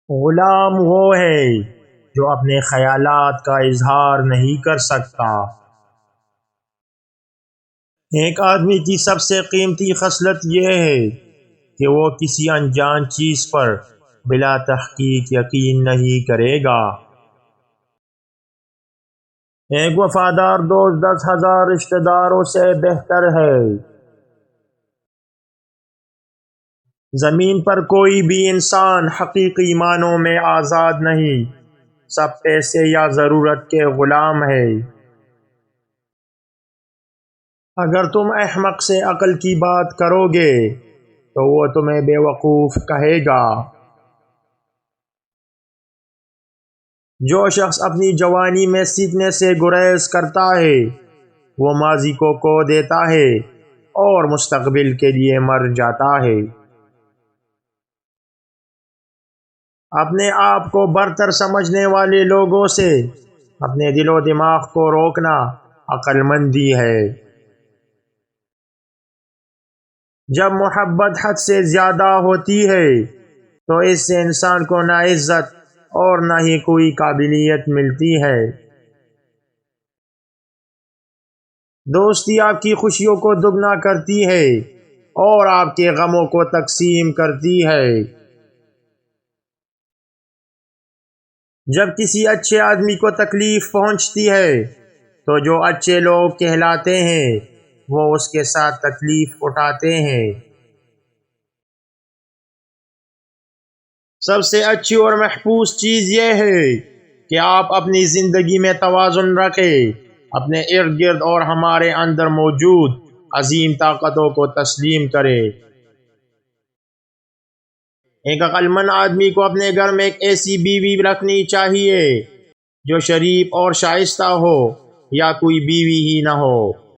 غلام وہ ہے جو اپنے خیالات کا اظہار نہیں کر سکتا۔ ایک آدمی کی سب سے قیمتی خصلت یہ ہے کہ وہ کسی انجان چیز پر بلا تحقیق یقین نہیں کرے گا۔ ایک وفادار دوست 10,000 رشتہ داروں سے بہتر ہے۔ زمین پر کوئی بھی انسان حقیقی معنوں میں آزاد نہیں، سب پیسے یا ضرورت کے غلام ہے۔ اگر تم احمق سے عقل کی بات کرو گے تو وہ تمہیں بے وقوف کہے گا۔ جو شخص اپنی جوانی میں سیکھنے سے گریز کرتا ہے وہ ماضی کو کھو دیتا ہے اور مستقبل کے لیے مر جاتا ہے۔ اپنے آپ کو برتر سمجھنے والے لوگوں سے اپنے دل و دماغ کو روکنا عقل مندی ہے۔ جب محبت حد سے زیادہ ہوتی ہے تو اس سے انسان کو نہ عزت اور نہ ہی کوئی قابلیت ملتی ہے۔ دوستی آپ کی خوشیوں کو دگنا کرتی ہے اور آپ کے غموں کو تقسیم کرتی ہے۔ جب کسی اچھے آدمی کو تکلیف پہنچتی ہے تو جو اچھے لوگ کہلاتے ہیں وہ اس کے ساتھ تکلیف اٹھاتے ہیں۔ سب سے اچھی اور محفوظ چیز یہ ہے کہ آپ اپنی زندگی میں توازن رکھیں، اپنے ارد گرد اور ہمارے اندر موجود عظیم طاقتوں کو تسلیم کریں۔ ایک عقل مند آدمی کو اپنے گھر میں ایک ایسی بیوی رکھنی چاہیے جو شریف اور شائستہ ہو، یا کوئی بیوی ہی نہ ہو۔